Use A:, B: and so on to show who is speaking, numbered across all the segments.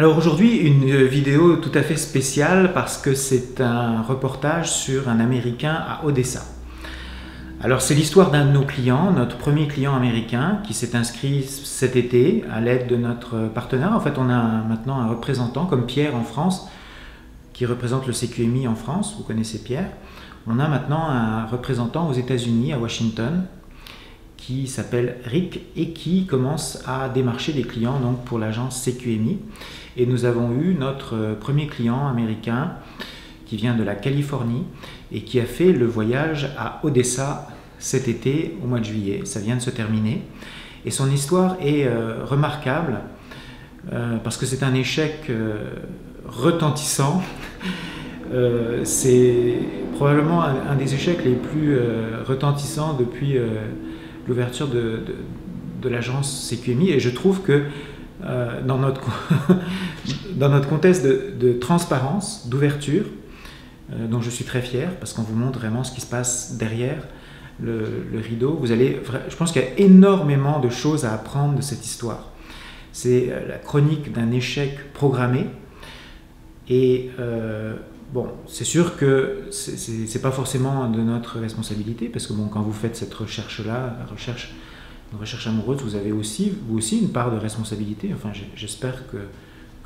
A: Alors aujourd'hui, une vidéo tout à fait spéciale parce que c'est un reportage sur un Américain à Odessa. Alors c'est l'histoire d'un de nos clients, notre premier client américain qui s'est inscrit cet été à l'aide de notre partenaire. En fait, on a maintenant un représentant comme Pierre en France qui représente le CQMI en France, vous connaissez Pierre. On a maintenant un représentant aux États-Unis, à Washington, qui s'appelle Rick et qui commence à démarcher des clients donc pour l'agence CQMI. Et nous avons eu notre premier client américain qui vient de la Californie et qui a fait le voyage à Odessa cet été au mois de juillet. Ça vient de se terminer. Et son histoire est remarquable parce que c'est un échec retentissant. C'est probablement un des échecs les plus retentissants depuis l'ouverture de l'agence CQMI, et je trouve que dans notre contexte de transparence, d'ouverture, dont je suis très fier, parce qu'on vous montre vraiment ce qui se passe derrière le rideau, je pense qu'il y a énormément de choses à apprendre de cette histoire. C'est la chronique d'un échec programmé, et bon, c'est sûr que c'est pas forcément de notre responsabilité, parce que bon, quand vous faites cette recherche-là, une recherche amoureuse, vous avez aussi, vous aussi, une part de responsabilité. Enfin, j'espère que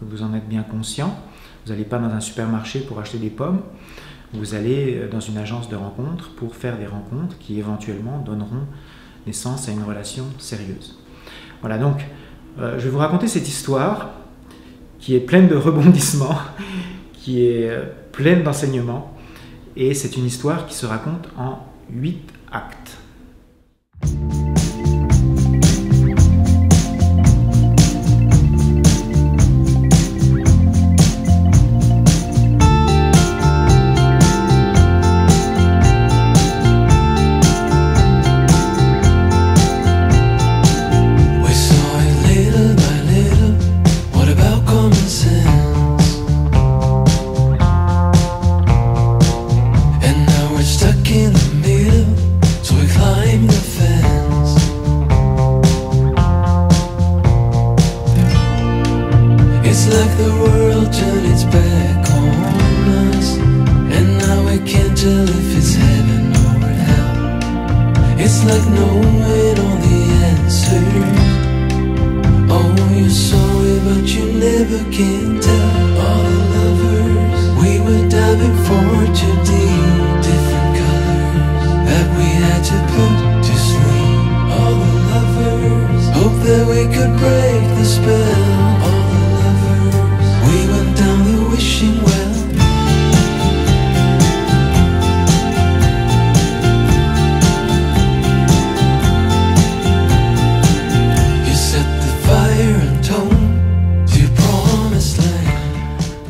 A: vous en êtes bien conscient. Vous n'allez pas dans un supermarché pour acheter des pommes, vous allez dans une agence de rencontres pour faire des rencontres qui éventuellement donneront naissance à une relation sérieuse. Voilà, donc je vais vous raconter cette histoire qui est pleine de rebondissements, qui est pleine d'enseignements, et c'est une histoire qui se raconte en 8 actes.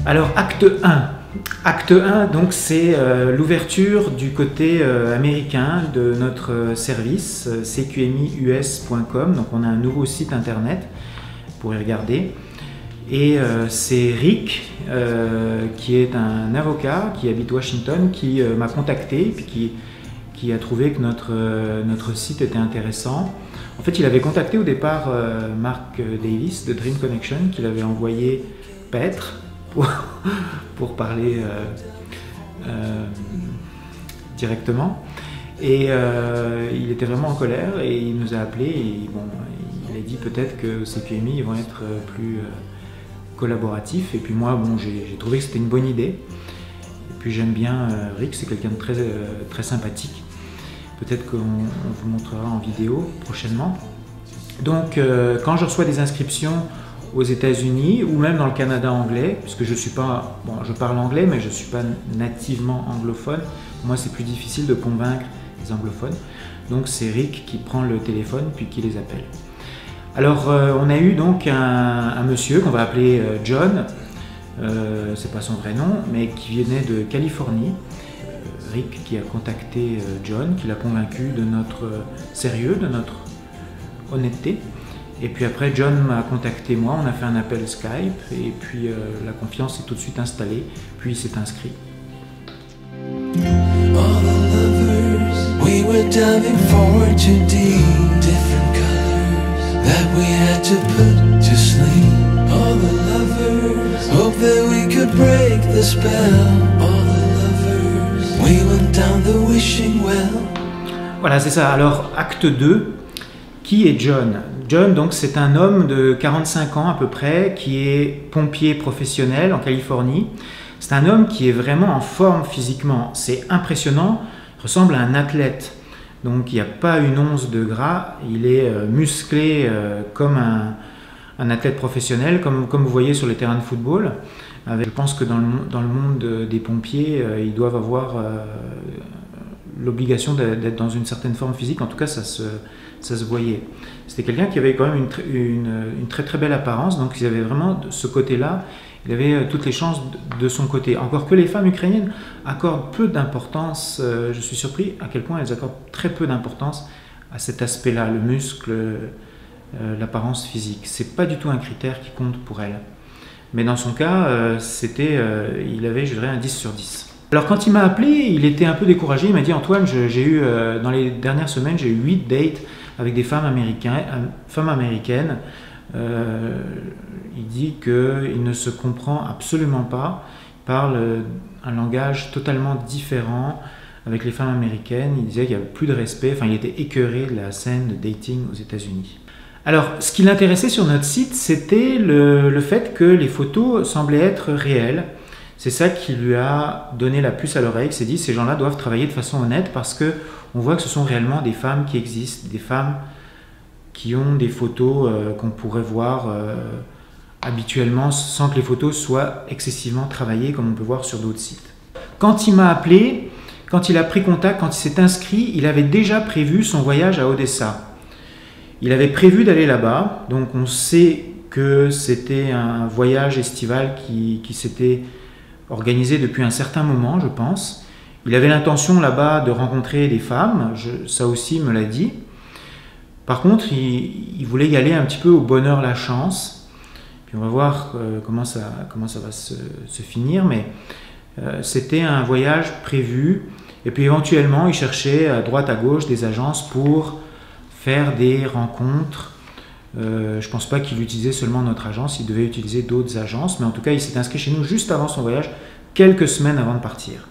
A: Alors, acte 1. Acte 1, donc, c'est l'ouverture du côté américain de notre service, cqmius.com. Donc, on a un nouveau site internet pour y regarder. Et c'est Rick, qui est un avocat qui habite Washington, qui m'a contacté, puis qui a trouvé que notre site était intéressant. En fait, il avait contacté au départ Mark Davis de Dream Connection, qu'il avait envoyé paître pour parler directement, et il était vraiment en colère et il nous a appelé et bon, il a dit peut-être que CQMI vont être plus collaboratifs, et puis moi bon, j'ai trouvé que c'était une bonne idée, et puis j'aime bien Rick, c'est quelqu'un de très sympathique. Peut-être qu'on vous montrera en vidéo prochainement. Donc quand je reçois des inscriptions aux États-Unis ou même dans le Canada anglais, puisque je suis pas, bon, je parle anglais, mais je ne suis pas nativement anglophone. Pour moi, c'est plus difficile de convaincre les anglophones. Donc, c'est Rick qui prend le téléphone puis qui les appelle. Alors, on a eu donc un monsieur qu'on va appeler John. C'est pas son vrai nom, mais qui venait de Californie. Rick qui a contacté John, qui l'a convaincu de notre sérieux, de notre honnêteté. Et puis après, John m'a contacté moi, on a fait un appel Skype, et puis la confiance est tout de suite installée, puis il s'est inscrit. That we had to put to sleep. All the lovers
B: break the spell. All the lovers, we went down the wishing well.
A: Voilà, c'est ça. Alors, acte 2, qui est John? John, donc, c'est un homme de 45 ans à peu près, qui est pompier professionnel en Californie. C'est un homme qui est vraiment en forme physiquement. C'est impressionnant, il ressemble à un athlète. Donc, il n'y a pas une once de gras. Il est musclé comme un athlète professionnel, comme vous voyez sur les terrains de football. Je pense que dans le monde des pompiers, ils doivent avoir l'obligation d'être dans une certaine forme physique. En tout cas, ça se voyait. C'était quelqu'un qui avait quand même une très très belle apparence, donc il avait vraiment ce côté-là, il avait toutes les chances de son côté. Encore que les femmes ukrainiennes accordent peu d'importance, je suis surpris à quel point elles accordent très peu d'importance à cet aspect-là, le muscle, l'apparence physique. C'est pas du tout un critère qui compte pour elles. Mais dans son cas, il avait, je dirais, un 10 sur 10. Alors quand il m'a appelé, il était un peu découragé, il m'a dit « Antoine, dans les dernières semaines, j'ai eu 8 dates avec des femmes américaines. Il dit qu'il ne se comprend absolument pas, il parle un langage totalement différent avec les femmes américaines, il disait qu'il n'y avait plus de respect, enfin il était écœuré de la scène de dating aux États-Unis. Alors, ce qui l'intéressait sur notre site, c'était le fait que les photos semblaient être réelles. C'est ça qui lui a donné la puce à l'oreille, qui s'est dit ces gens-là doivent travailler de façon honnête parce qu'on voit que ce sont réellement des femmes qui existent, des femmes qui ont des photos qu'on pourrait voir habituellement sans que les photos soient excessivement travaillées comme on peut voir sur d'autres sites. Quand il m'a appelé, quand il a pris contact, quand il s'est inscrit, il avait déjà prévu son voyage à Odessa. Il avait prévu d'aller là-bas, donc on sait que c'était un voyage estival qui s'était organisé depuis un certain moment, je pense. Il avait l'intention là-bas de rencontrer des femmes, ça aussi me l'a dit. Par contre, il voulait y aller un petit peu au bonheur, la chance. Puis on va voir comment ça va se finir, mais c'était un voyage prévu. Et puis éventuellement, il cherchait à droite à gauche des agences pour faire des rencontres. Je ne pense pas qu'il utilisait seulement notre agence, il devait utiliser d'autres agences, mais en tout cas, il s'est inscrit chez nous juste avant son voyage, quelques semaines avant de partir.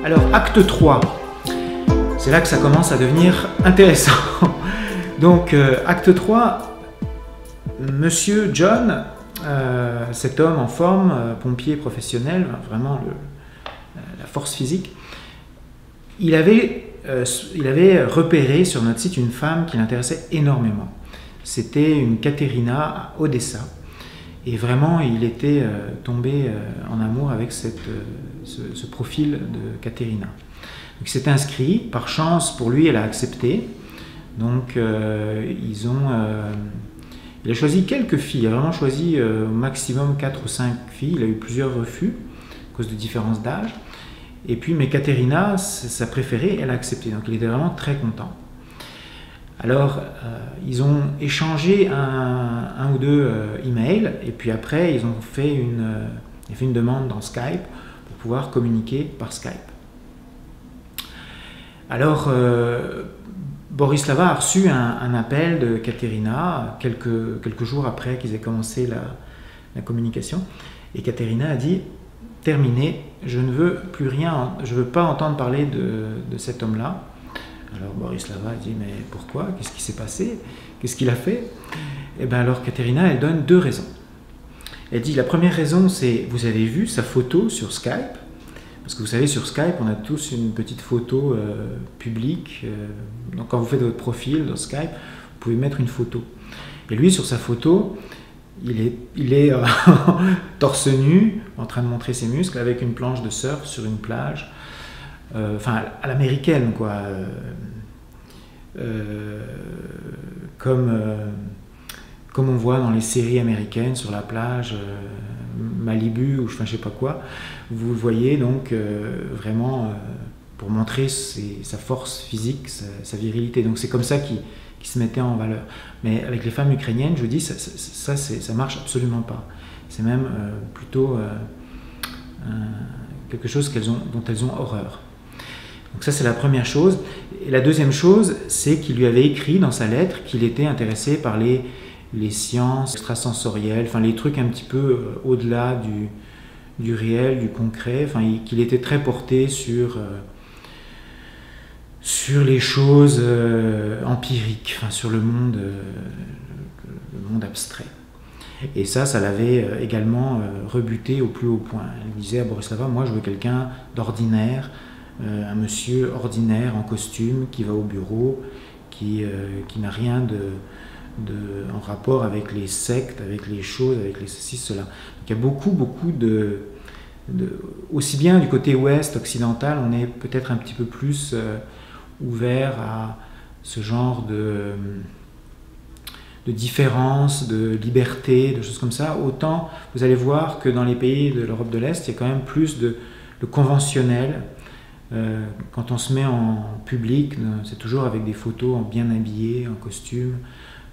A: Alors, acte 3. C'est là que ça commence à devenir intéressant. Donc, acte 3, Monsieur John, cet homme en forme, pompier professionnel, vraiment la force physique, il avait repéré sur notre site une femme qui l'intéressait énormément. C'était une Katerina à Odessa. Et vraiment, il était tombé en amour avec ce profil de Katerina. Donc, il s'est inscrit, par chance pour lui, elle a accepté. Donc, il a choisi quelques filles, il a vraiment choisi au maximum 4 ou 5 filles. Il a eu plusieurs refus à cause de différences d'âge. Et puis, mais Katerina, sa préférée, elle a accepté. Donc, il était vraiment très content. Alors, ils ont échangé un ou deux emails, et puis après, ils ont fait une demande dans Skype pour pouvoir communiquer par Skype. Alors, Borislava a reçu un appel de Katerina quelques jours après qu'ils aient commencé la communication, et Katerina a dit « Terminé, je ne veux plus rien, je ne veux pas entendre parler de cet homme-là ». Alors Borislava dit « Mais pourquoi? Qu'est-ce qui s'est passé? Qu'est-ce qu'il a fait ?» Et bien alors Katerina, elle donne 2 raisons. Elle dit la première raison, c'est « Vous avez vu sa photo sur Skype ?» Parce que vous savez, sur Skype, on a tous une petite photo publique. Donc quand vous faites votre profil dans Skype, vous pouvez mettre une photo. Et lui, sur sa photo, il est torse nu, en train de montrer ses muscles, avec une planche de surf sur une plage. Enfin, à l'américaine, quoi. Comme on voit dans les séries américaines sur la plage, Malibu ou je ne sais pas quoi. Vous le voyez donc vraiment pour montrer sa force physique, sa virilité. Donc c'est comme ça qui se mettait en valeur. Mais avec les femmes ukrainiennes, je vous dis, ça marche absolument pas. C'est même plutôt quelque chose dont elles ont horreur. Donc ça, c'est la première chose. Et la deuxième chose, c'est qu'il lui avait écrit dans sa lettre qu'il était intéressé par les sciences extrasensorielles, enfin les trucs un petit peu au-delà du réel, du concret, enfin qu'il était très porté sur les choses empiriques, enfin sur le monde abstrait. Et ça l'avait également rebuté au plus haut point. Elle disait à Borislava, moi je veux quelqu'un d'ordinaire, un monsieur ordinaire en costume qui va au bureau, qui n'a rien en rapport avec les sectes, avec les choses, avec les ceci, cela. Donc il y a beaucoup aussi bien du côté ouest, occidental, on est peut-être un petit peu plus ouvert à ce genre de différence, de liberté, de choses comme ça. Autant vous allez voir que dans les pays de l'Europe de l'Est, il y a quand même plus de conventionnel. Quand on se met en public, c'est toujours avec des photos bien habillées, en costume,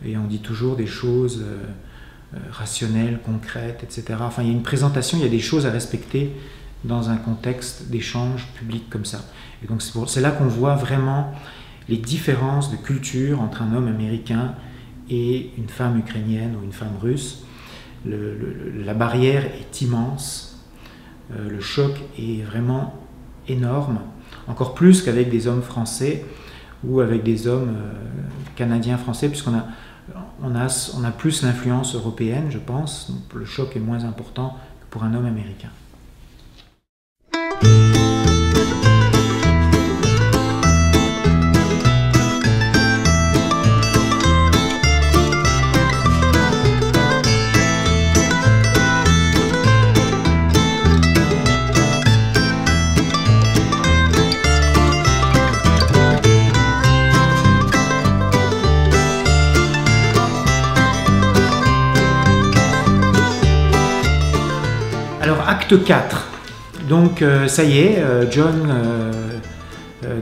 A: et on dit toujours des choses rationnelles, concrètes, etc. Enfin, il y a une présentation, il y a des choses à respecter dans un contexte d'échange public comme ça. Et donc c'est là qu'on voit vraiment les différences de culture entre un homme américain et une femme ukrainienne ou une femme russe. La barrière est immense, le choc est vraiment énorme, encore plus qu'avec des hommes français ou avec des hommes canadiens français, puisqu'on a plus l'influence européenne, je pense, donc le choc est moins important que pour un homme américain. Acte 4, donc ça y est, John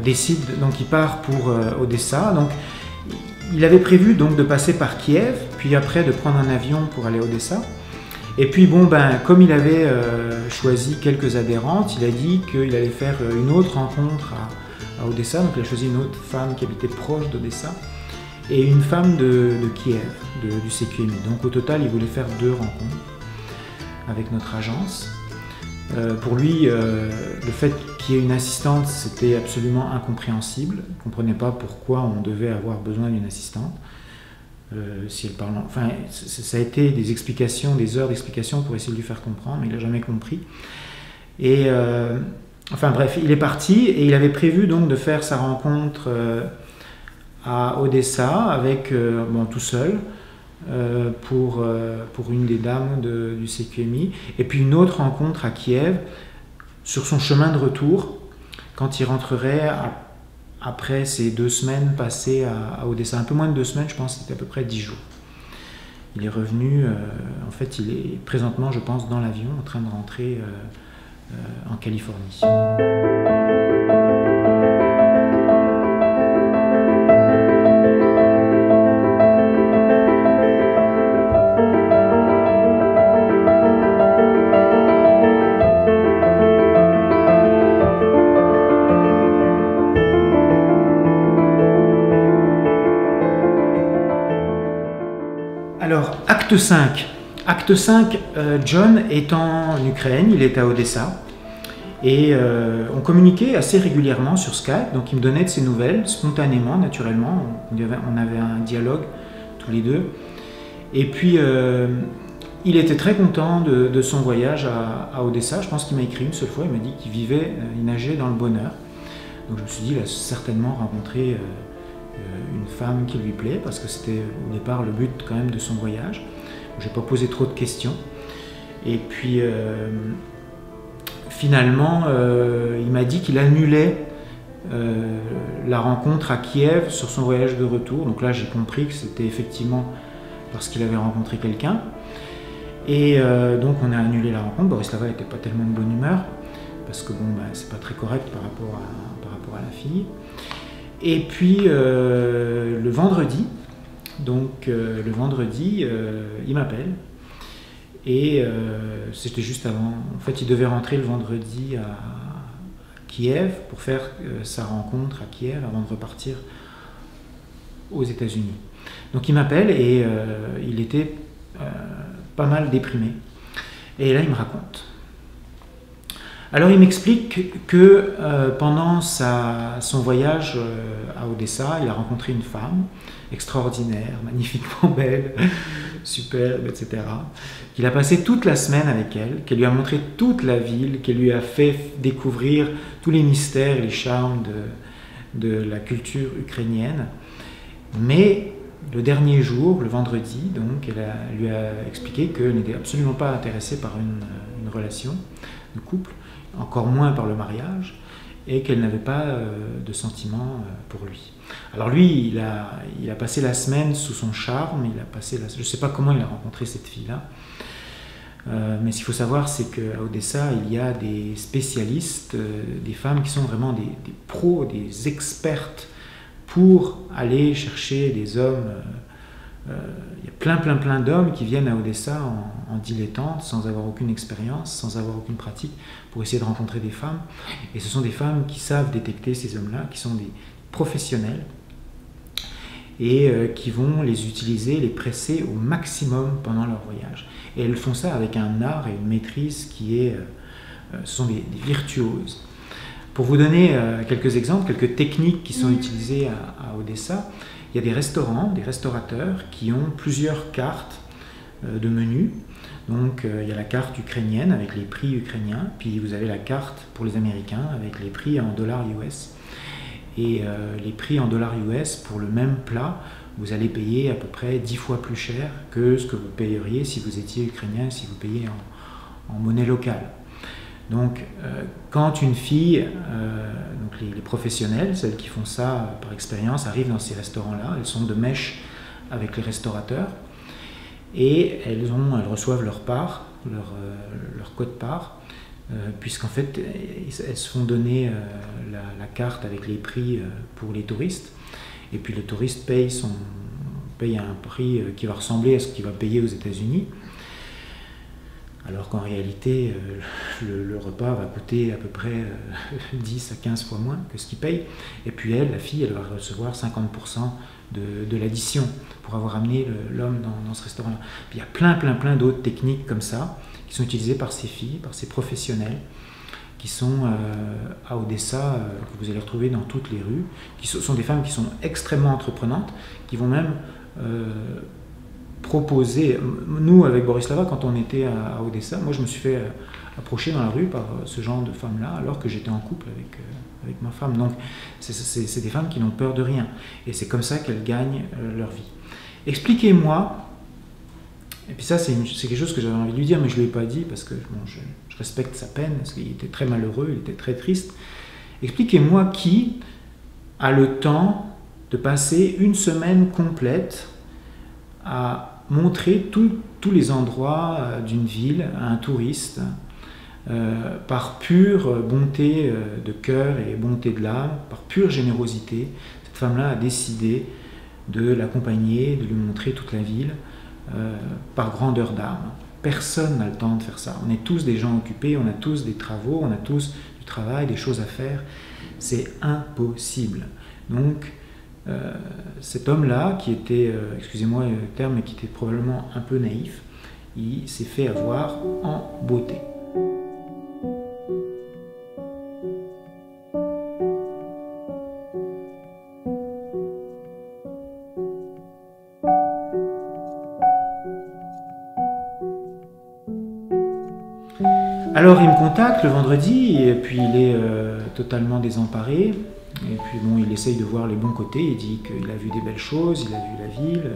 A: décide, donc il part pour Odessa. Donc il avait prévu donc de passer par Kiev, puis après de prendre un avion pour aller à Odessa. Et puis bon, comme il avait choisi quelques adhérentes, il a dit qu'il allait faire une autre rencontre à Odessa. Donc il a choisi une autre femme qui habitait proche d'Odessa et une femme de Kiev, du CQMI. Donc au total, il voulait faire 2 rencontres avec notre agence. Pour lui, le fait qu'il y ait une assistante, c'était absolument incompréhensible. Il ne comprenait pas pourquoi on devait avoir besoin d'une assistante. Si elle parle, enfin, ça a été des explications, des heures d'explications pour essayer de lui faire comprendre, mais il n'a jamais compris. Et enfin bref, il est parti et il avait prévu donc de faire sa rencontre à Odessa avec, tout seul. Pour une des dames du CQMI, et puis une autre rencontre à Kiev sur son chemin de retour, quand il rentrerait après ces 2 semaines passées à Odessa. Un peu moins de 2 semaines, je pense, c'était à peu près 10 jours. Il est revenu, en fait il est présentement, je pense, dans l'avion en train de rentrer en Californie. Alors, acte 5. Acte 5, John est en Ukraine, il est à Odessa. Et on communiquait assez régulièrement sur Skype, donc il me donnait de ses nouvelles, spontanément, naturellement. On avait un dialogue tous les deux. Et puis, il était très content de son voyage à Odessa. Je pense qu'il m'a écrit une seule fois, il m'a dit qu'il il nageait dans le bonheur. Donc je me suis dit, il a certainement rencontré une femme qui lui plaît, parce que c'était au départ le but quand même de son voyage. Je n'ai pas posé trop de questions. Et puis finalement, il m'a dit qu'il annulait la rencontre à Kiev sur son voyage de retour. Donc là, j'ai compris que c'était effectivement parce qu'il avait rencontré quelqu'un. Et donc on a annulé la rencontre. Borislava n'était pas tellement de bonne humeur, parce que bon, c'est pas très correct par rapport à la fille. Et puis le vendredi, il m'appelle. Et c'était juste avant. En fait, il devait rentrer le vendredi à Kiev pour faire sa rencontre à Kiev avant de repartir aux États-Unis. Donc il m'appelle et il était pas mal déprimé. Et là, il me raconte. Alors il m'explique que pendant son voyage à Odessa, il a rencontré une femme extraordinaire, magnifiquement belle, superbe, etc. Qu'il a passé toute la semaine avec elle, qu'elle lui a montré toute la ville, qu'elle lui a fait découvrir tous les mystères et les charmes de la culture ukrainienne. Mais le dernier jour, le vendredi, donc, elle lui a expliqué qu'elle n'était absolument pas intéressée par une relation de couple, encore moins par le mariage, et qu'elle n'avait pas de sentiments pour lui. Alors lui, il a passé la semaine sous son charme, je ne sais pas comment il a rencontré cette fille-là, mais ce qu'il faut savoir, c'est qu'à Odessa, il y a des spécialistes, des femmes qui sont vraiment des pros, des expertes pour aller chercher des hommes. Il y a plein d'hommes qui viennent à Odessa en dilettante, sans avoir aucune expérience, sans avoir aucune pratique, pour essayer de rencontrer des femmes. Et ce sont des femmes qui savent détecter ces hommes-là, qui sont des professionnels, et qui vont les utiliser, les presser au maximum pendant leur voyage. Et elles font ça avec un art et une maîtrise qui est... ce sont des virtuoses. Pour vous donner quelques exemples, quelques techniques qui sont utilisées à Odessa, il y a des restaurants, des restaurateurs qui ont plusieurs cartes de menus. Donc il y a la carte ukrainienne avec les prix ukrainiens, puis vous avez la carte pour les Américains avec les prix en dollars US. Et les prix en dollars US pour le même plat, vous allez payer à peu près 10 fois plus cher que ce que vous payeriez si vous étiez ukrainien, si vous payez en monnaie locale. Donc, quand une fille, donc les professionnels, celles qui font ça par expérience, arrivent dans ces restaurants-là, elles sont de mèche avec les restaurateurs et elles reçoivent leur part, leur quote-part, puisqu'en fait, elles se font donner la carte avec les prix pour les touristes, et puis le touriste paye un prix qui va ressembler à ce qu'il va payer aux États-Unis. Alors qu'en réalité, le repas va coûter à peu près 10 à 15 fois moins que ce qu'il paye. Et puis la fille, elle va recevoir 50% de l'addition pour avoir amené l'homme dans ce restaurant-là. Puis il y a plein d'autres techniques comme ça, qui sont utilisées par ces filles, par ces professionnels, qui sont à Odessa, que vous allez retrouver dans toutes les rues, qui sont des femmes qui sont extrêmement entreprenantes, qui vont même... proposer, nous avec Borislava, quand on était à Odessa, moi je me suis fait approcher dans la rue par ce genre de femmes-là, alors que j'étais en couple avec ma femme. Donc c'est des femmes qui n'ont peur de rien, et c'est comme ça qu'elles gagnent leur vie. Expliquez-moi, et puis ça c'est quelque chose que j'avais envie de lui dire, mais je ne lui ai pas dit, parce que bon, je respecte sa peine, parce qu'il était très malheureux, il était très triste. Expliquez-moi qui a le temps de passer une semaine complète à montrer tous les endroits d'une ville à un touriste par pure bonté de cœur et bonté de l'âme, par pure générosité. Cette femme-là a décidé de l'accompagner, de lui montrer toute la ville par grandeur d'âme. Personne n'a le temps de faire ça. On est tous des gens occupés, on a tous des travaux, on a tous du travail, des choses à faire. C'est impossible. Donc, cet homme-là, qui était, excusez-moi le terme, mais qui était probablement un peu naïf, il s'est fait avoir en beauté. Alors il me contacte le vendredi, et puis il est totalement désemparé. Et puis bon, il essaye de voir les bons côtés, il dit qu'il a vu des belles choses, il a vu la ville,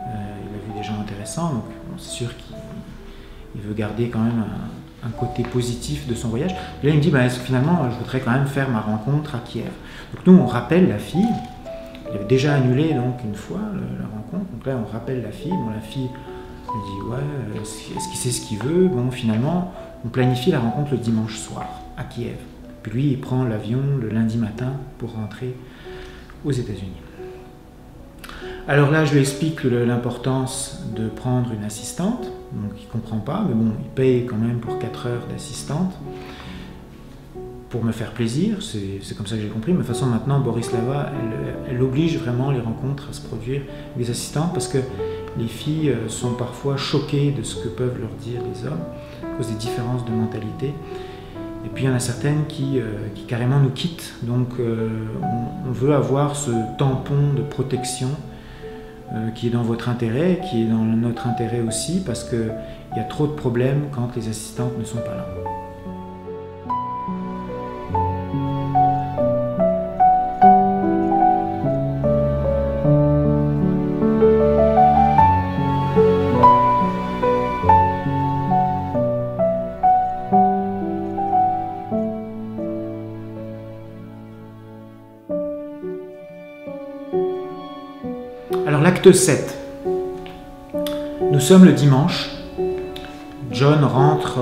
A: il a vu des gens intéressants, donc bon, c'est sûr qu'il veut garder quand même un côté positif de son voyage. Et là il me dit, bah, finalement je voudrais quand même faire ma rencontre à Kiev. Donc nous on rappelle la fille, il avait déjà annulé donc une fois la rencontre, donc là on rappelle la fille, bon, la fille elle dit ouais, est-ce qu'il sait ce qu'il veut? Bon, finalement on planifie la rencontre le dimanche soir à Kiev. Puis lui, il prend l'avion le lundi matin pour rentrer aux États-Unis. Alors là, je lui explique l'importance de prendre une assistante, donc il ne comprend pas, mais bon, il paye quand même pour 4 heures d'assistante, pour me faire plaisir, c'est comme ça que j'ai compris, mais de toute façon maintenant, Borislava, elle oblige vraiment les rencontres à se produire avec des assistantes, parce que les filles sont parfois choquées de ce que peuvent leur dire les hommes, à cause des différences de mentalité. Et puis il y en a certaines qui carrément nous quittent, donc on veut avoir ce tampon de protection qui est dans votre intérêt, qui est dans notre intérêt aussi, parce qu'il y a trop de problèmes quand les assistantes ne sont pas là. Alors l'acte 7, nous sommes le dimanche, John rentre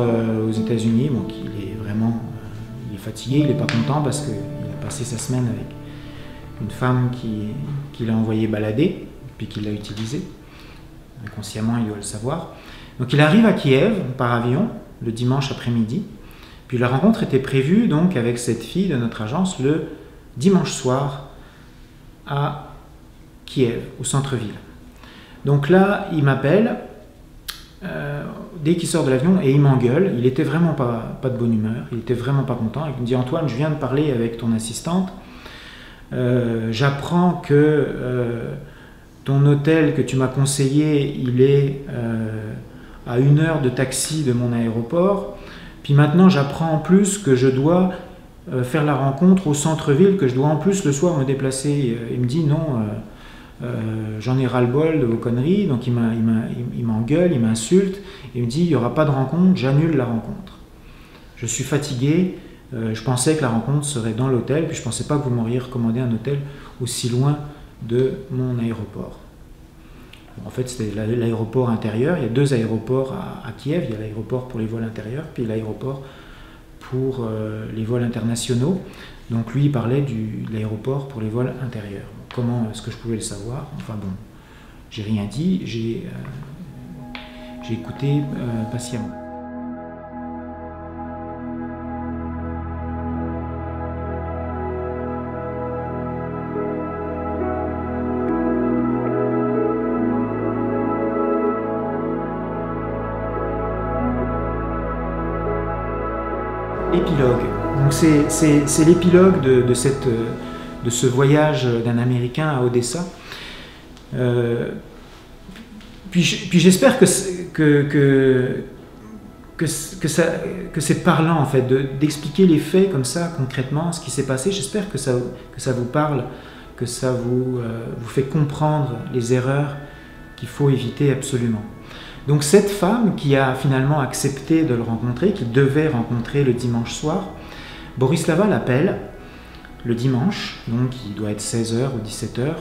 A: aux États-Unis, donc il est fatigué, il n'est pas content parce qu'il a passé sa semaine avec une femme qui l'a envoyé balader, puis qui l'a utilisé, inconsciemment il doit le savoir. Donc il arrive à Kiev par avion le dimanche après-midi, puis la rencontre était prévue donc avec cette fille de notre agence le dimanche soir à Kiev, au centre-ville. Donc là, il m'appelle dès qu'il sort de l'avion et il m'engueule. Il était vraiment pas de bonne humeur, il était vraiment pas content. Il me dit: Antoine, je viens de parler avec ton assistante. J'apprends que ton hôtel que tu m'as conseillé, il est à 1 heure de taxi de mon aéroport. Puis maintenant, j'apprends en plus que je dois faire la rencontre au centre-ville, que je dois en plus le soir me déplacer. Il me dit: non. J'en ai ras-le-bol de vos conneries, donc il m'engueule, il m'insulte, il me dit: il n'y aura pas de rencontre, j'annule la rencontre. Je suis fatigué, je pensais que la rencontre serait dans l'hôtel, puis je ne pensais pas que vous m'auriez recommandé un hôtel aussi loin de mon aéroport. En fait, c'était l'aéroport intérieur, il y a 2 aéroports à Kiev, il y a l'aéroport pour les vols intérieurs, puis l'aéroport pour les vols internationaux. Donc lui, il parlait de l'aéroport pour les vols intérieurs. Comment est-ce que je pouvais le savoir? Enfin bon, j'ai rien dit, j'ai écouté patiemment. Épilogue. Donc c'est l'épilogue de ce voyage d'un Américain à Odessa. Puis j'espère que c'est parlant en fait, d'expliquer les faits comme ça concrètement, ce qui s'est passé. J'espère que ça vous parle, que ça vous fait comprendre les erreurs qu'il faut éviter absolument. Donc cette femme qui a finalement accepté de le rencontrer, qui devait rencontrer le dimanche soir, Borislava l'appelle le dimanche, donc il doit être 16h ou 17h,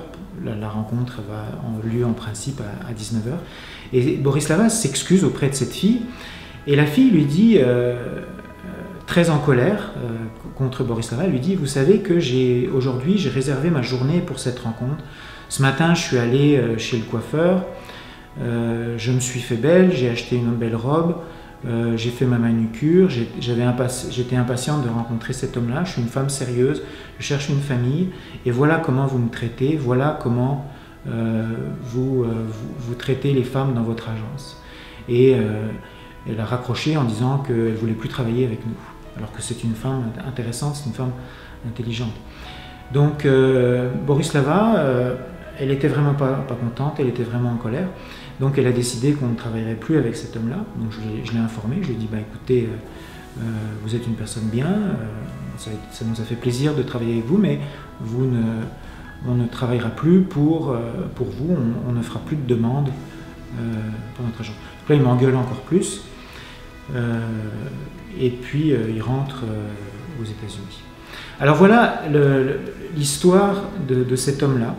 A: la rencontre va avoir lieu en principe à 19h, et Borislava s'excuse auprès de cette fille, et la fille lui dit, très en colère contre Borislava, elle lui dit: vous savez que aujourd'hui j'ai réservé ma journée pour cette rencontre, ce matin je suis allé chez le coiffeur, je me suis fait belle, j'ai acheté une belle robe, j'ai fait ma manucure, j'étais impatiente de rencontrer cet homme-là, je suis une femme sérieuse, je cherche une famille, et voilà comment vous me traitez, voilà comment vous traitez les femmes dans votre agence. Et elle a raccroché en disant qu'elle ne voulait plus travailler avec nous, alors que c'est une femme intéressante, c'est une femme intelligente. Donc Borislava, elle était vraiment pas contente, elle était vraiment en colère. Donc elle a décidé qu'on ne travaillerait plus avec cet homme-là. Donc je l'ai informé, je lui ai dit: bah, écoutez, vous êtes une personne bien, ça nous a fait plaisir de travailler avec vous, mais on ne travaillera plus pour vous, on ne fera plus de demandes pour notre agent. Donc là il m'engueule encore plus, et puis il rentre aux États-Unis. Alors voilà l'histoire de cet homme-là.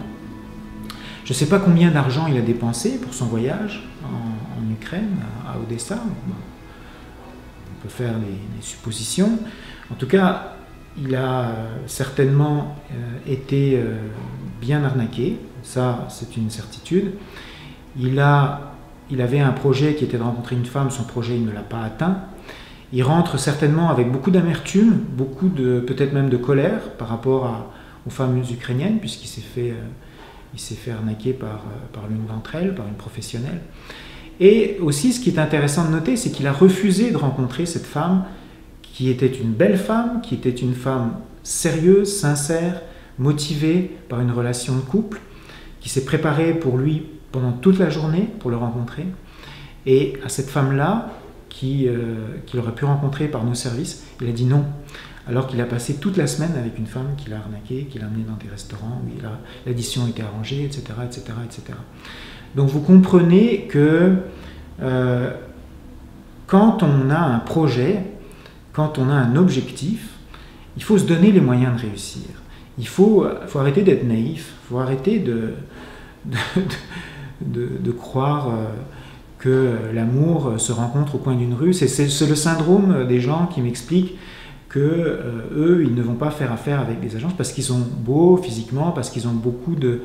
A: Je ne sais pas combien d'argent il a dépensé pour son voyage en Ukraine, à Odessa. On peut faire des suppositions. En tout cas, il a certainement été bien arnaqué, ça c'est une certitude. Il avait un projet qui était de rencontrer une femme, son projet il ne l'a pas atteint. Il rentre certainement avec beaucoup d'amertume, beaucoup de peut-être même de colère par rapport aux femmes ukrainiennes, puisqu'il s'est fait arnaquer par l'une d'entre elles, par une professionnelle. Et aussi, ce qui est intéressant de noter, c'est qu'il a refusé de rencontrer cette femme qui était une belle femme, qui était une femme sérieuse, sincère, motivée par une relation de couple, qui s'est préparée pour lui pendant toute la journée pour le rencontrer. Et à cette femme-là, qu'il aurait pu rencontrer par nos services, il a dit non. Alors qu'il a passé toute la semaine avec une femme qu'il a arnaquée, qu'il a amenée dans des restaurants où l'addition était arrangée, etc., etc., etc. Donc vous comprenez que quand on a un projet, quand on a un objectif, il faut se donner les moyens de réussir. Il faut arrêter d'être naïf, il faut arrêter de croire que l'amour se rencontre au coin d'une rue. C'est le syndrome des gens qui m'expliquent que eux, ils ne vont pas faire affaire avec des agences parce qu'ils sont beaux physiquement, parce qu'ils ont beaucoup de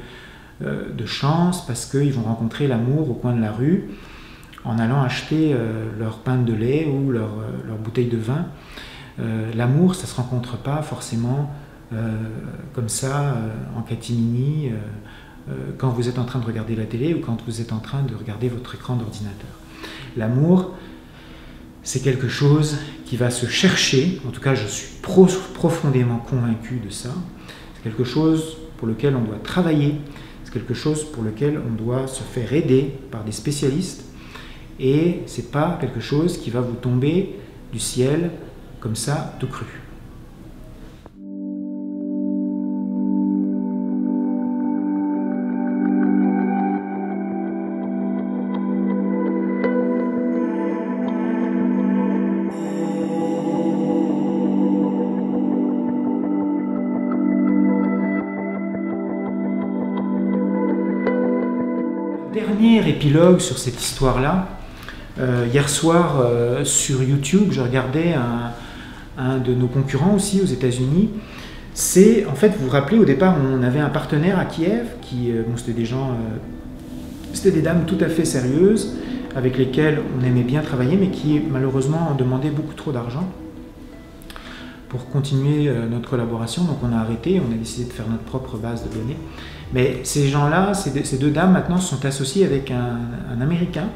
A: chance, parce qu'ils vont rencontrer l'amour au coin de la rue en allant acheter leur pain de lait ou leur bouteille de vin. L'amour, ça ne se rencontre pas forcément comme ça, en catimini, quand vous êtes en train de regarder la télé ou quand vous êtes en train de regarder votre écran d'ordinateur. L'amour, c'est quelque chose qui va se chercher, en tout cas je suis profondément convaincu de ça, c'est quelque chose pour lequel on doit travailler, c'est quelque chose pour lequel on doit se faire aider par des spécialistes, et c'est pas quelque chose qui va vous tomber du ciel comme ça, tout cru. Dernier épilogue sur cette histoire-là. Hier soir, sur YouTube, je regardais un de nos concurrents aussi aux États-Unis. En fait, vous vous rappelez, au départ, on avait un partenaire à Kiev, c'était des gens, c'était des dames tout à fait sérieuses, avec lesquelles on aimait bien travailler, mais qui malheureusement demandaient beaucoup trop d'argent pour continuer notre collaboration. Donc on a arrêté, on a décidé de faire notre propre base de données. Mais ces gens-là, ces deux dames maintenant se sont associées avec un Américain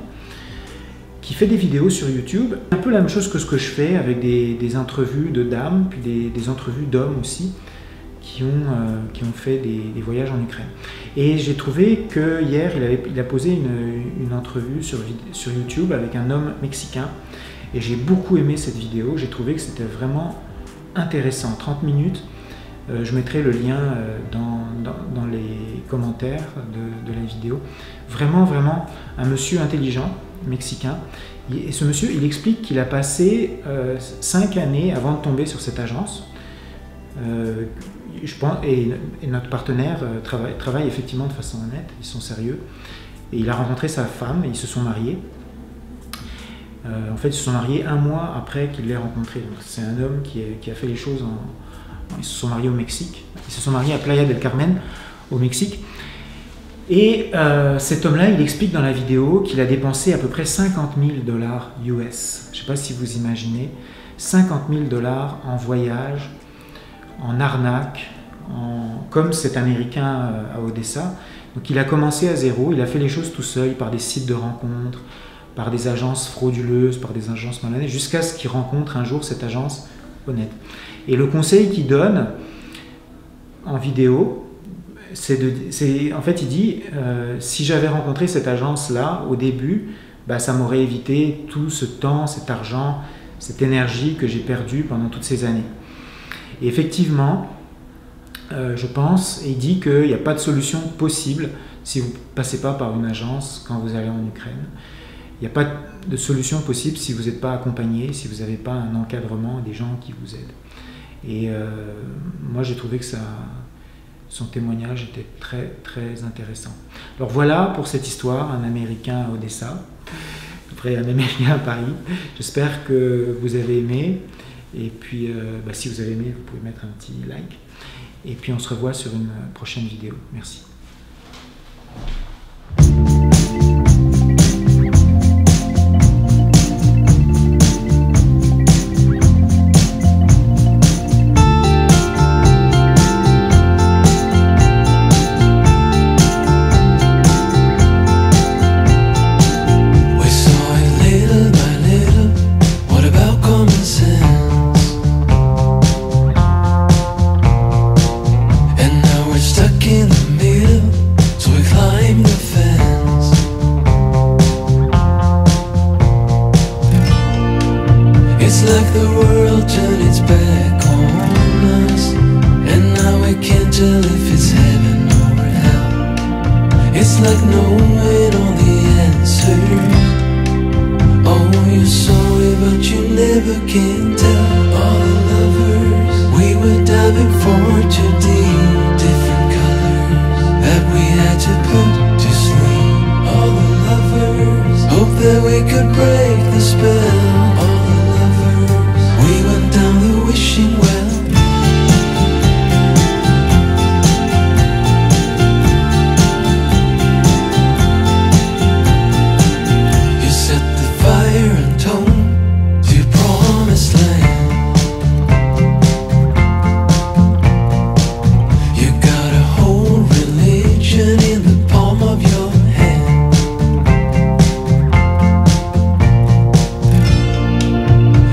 A: qui fait des vidéos sur YouTube. Un peu la même chose que ce que je fais avec des entrevues de dames, puis des entrevues d'hommes aussi, qui ont fait des voyages en Ukraine. Et j'ai trouvé que hier, il a posé une entrevue sur YouTube avec un homme mexicain. Et j'ai beaucoup aimé cette vidéo, j'ai trouvé que c'était vraiment intéressant, 30 minutes. Je mettrai le lien dans les commentaires de la vidéo. Vraiment, vraiment un monsieur intelligent, mexicain. Et ce monsieur, il explique qu'il a passé 5 années avant de tomber sur cette agence. Je pense, et notre partenaire travaille effectivement de façon honnête, ils sont sérieux. Et il a rencontré sa femme et ils se sont mariés. En fait, ils se sont mariés 1 mois après qu'il l'ait rencontré. C'est un homme qui a fait les choses ils se sont mariés au Mexique. Ils se sont mariés à Playa del Carmen, au Mexique. Et cet homme-là, il explique dans la vidéo qu'il a dépensé à peu près 50 000 $ US. Je ne sais pas si vous imaginez. 50 000 $ en voyage, en arnaque, comme cet Américain à Odessa. Donc il a commencé à zéro, il a fait les choses tout seul par des sites de rencontres, par des agences frauduleuses, par des agences malhonnêtes, jusqu'à ce qu'il rencontre un jour cette agence honnête. Et le conseil qu'il donne en vidéo, en fait il dit si j'avais rencontré cette agence-là au début, ça m'aurait évité tout ce temps, cet argent, cette énergie que j'ai perdue pendant toutes ces années. Et effectivement, je pense, et il dit qu'il n'y a pas de solution possible si vous ne passez pas par une agence quand vous allez en Ukraine. Il n'y a pas de solution possible si vous n'êtes pas accompagné, si vous n'avez pas un encadrement, des gens qui vous aident. Et moi, j'ai trouvé que son témoignage était très, très intéressant. Alors voilà pour cette histoire, un Américain à Odessa, après un Américain à Paris. J'espère que vous avez aimé. Et puis, si vous avez aimé, vous pouvez mettre un petit like. Et puis on se revoit sur une prochaine vidéo. Merci. It's like the world turned its back on us, and now we can't tell if it's heaven or hell. It's like knowing all the answers. Oh, you're sorry, but you never can tell. All the lovers, we were diving for 2D, different colors that we had to put to sleep. All the lovers, hope that we could break the spell. We went down the wishing well. You set the fire and tone to your promised land. You got a whole religion in the palm of your hand.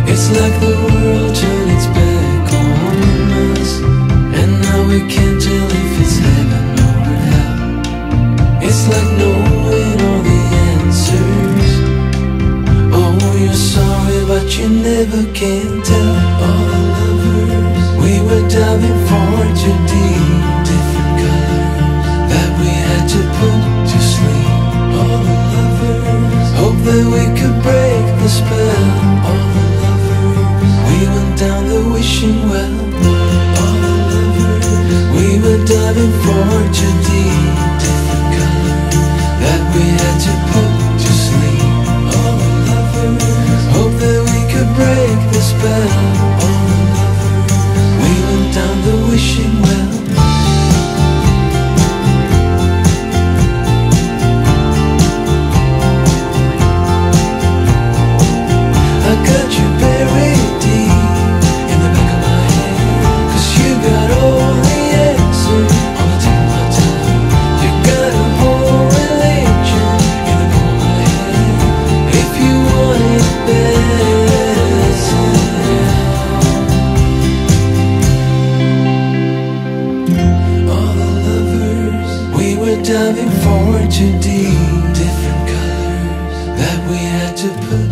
A: It's like the world turned its back on us, and now we can't tell if it's heaven or hell. It's like knowing all the answers. Oh, you're sorry, but you never can tell. All the lovers, we were diving for 2D, different colors that we had to put to sleep. All the lovers, hope that we could break the spell. All the we went down the wishing well. All the lovers, we were diving for 2D, different colors that we had to put to sleep. All the lovers, hope that we could break the spell. All the lovers, we went down the wishing well. I got you buried deep in the back of my head, 'cause you got all the answers on the tip of my tongue. You got a whole religion in the back of my head. If you want it better, all the lovers, we were diving for 2D, different colors that we had to put